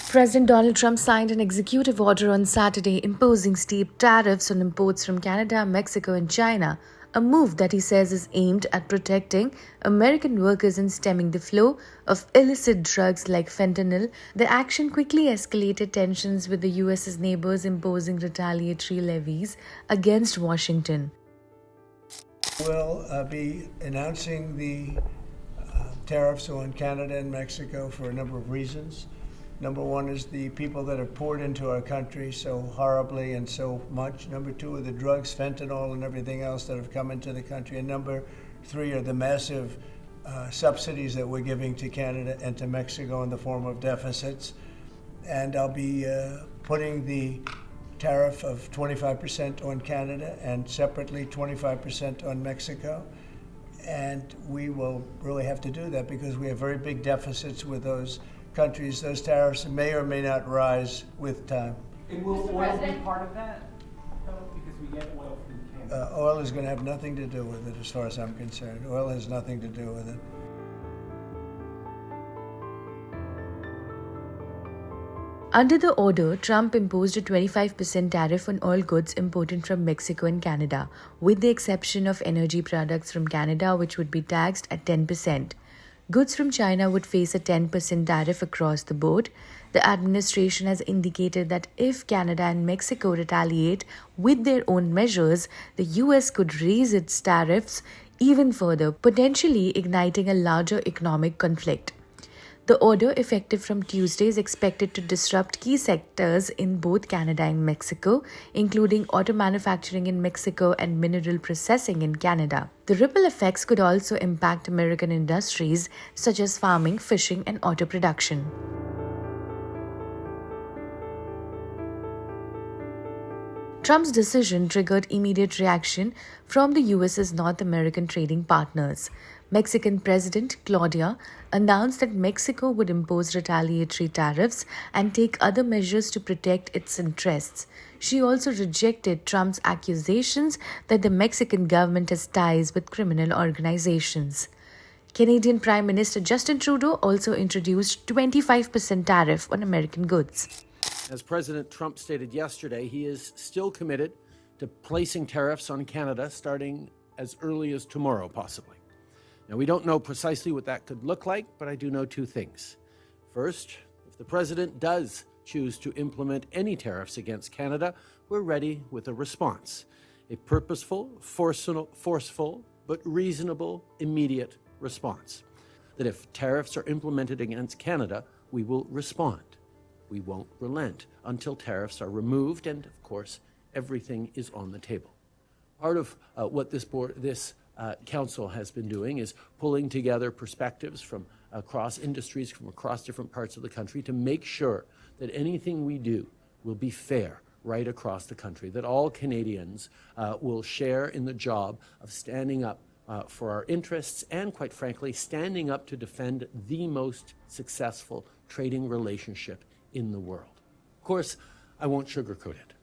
President Donald Trump signed an executive order on Saturday imposing steep tariffs on imports from Canada, Mexico, and China, a move that he says is aimed at protecting American workers and stemming the flow of illicit drugs like fentanyl. The action quickly escalated tensions with the US's neighbors imposing retaliatory levies against Washington. We'll be announcing the tariffs on Canada and Mexico for a number of reasons. Number one is the people that have poured into our country so horribly and so much. Number two are the drugs, fentanyl, and everything else that have come into the country. And number three are the massive subsidies that we're giving to Canada and to Mexico in the form of deficits. And I'll be putting the tariff of 25% on Canada and separately 25% on Mexico. And we will really have to do that because we have very big deficits with those countries. Those tariffs may or may not rise with time. And will oil be part of that, though? Because we get oil from Canada. Oil is going to have nothing to do with it as far as I'm concerned. Oil has nothing to do with it. Under the order, Trump imposed a 25% tariff on all goods imported from Mexico and Canada, with the exception of energy products from Canada, which would be taxed at 10%. Goods from China would face a 10% tariff across the board. The administration has indicated that if Canada and Mexico retaliate with their own measures, the US could raise its tariffs even further, potentially igniting a larger economic conflict. The order, effective from Tuesday, is expected to disrupt key sectors in both Canada and Mexico, including auto manufacturing in Mexico and mineral processing in Canada. The ripple effects could also impact American industries such as farming, fishing, and auto production. Trump's decision triggered immediate reaction from the US's North American trading partners. Mexican President Claudia announced that Mexico would impose retaliatory tariffs and take other measures to protect its interests. She also rejected Trump's accusations that the Mexican government has ties with criminal organizations. Canadian Prime Minister Justin Trudeau also introduced 25% tariff on American goods. As President Trump stated yesterday, he is still committed to placing tariffs on Canada starting as early as tomorrow, possibly. Now, we don't know precisely what that could look like, but I do know two things. First, if the president does choose to implement any tariffs against Canada, we're ready with a response. A purposeful, forceful, but reasonable, immediate response. That if tariffs are implemented against Canada, we will respond. We won't relent until tariffs are removed, and of course, everything is on the table. Part of what this council has been doing is pulling together perspectives from across industries, from across different parts of the country to make sure that anything we do will be fair right across the country, that all Canadians will share in the job of standing up for our interests and, quite frankly, standing up to defend the most successful trading relationship in the world. Of course, I won't sugarcoat it.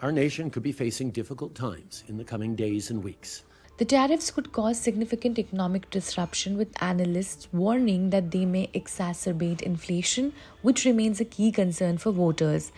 Our nation could be facing difficult times in the coming days and weeks. The tariffs could cause significant economic disruption, with analysts warning that they may exacerbate inflation, which remains a key concern for voters.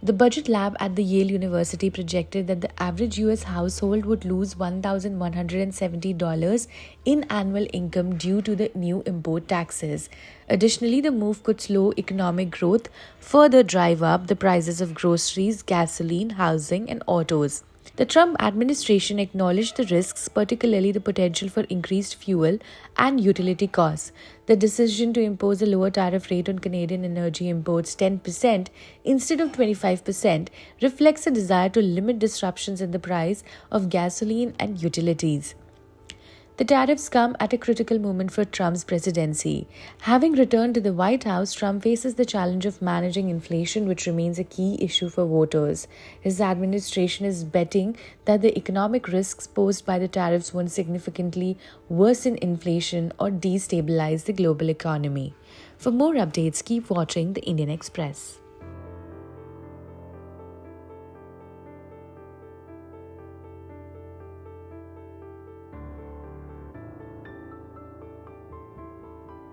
The budget lab at the Yale University projected that the average US household would lose $1,170 in annual income due to the new import taxes. Additionally, the move could slow economic growth, further drive up the prices of groceries, gasoline, housing, and autos. The Trump administration acknowledged the risks, particularly the potential for increased fuel and utility costs. The decision to impose a lower tariff rate on Canadian energy imports, 10% instead of 25%, reflects a desire to limit disruptions in the price of gasoline and utilities. The tariffs come at a critical moment for Trump's presidency. Having returned to the White House, Trump faces the challenge of managing inflation, which remains a key issue for voters. His administration is betting that the economic risks posed by the tariffs won't significantly worsen inflation or destabilize the global economy. For more updates, keep watching the Indian Express.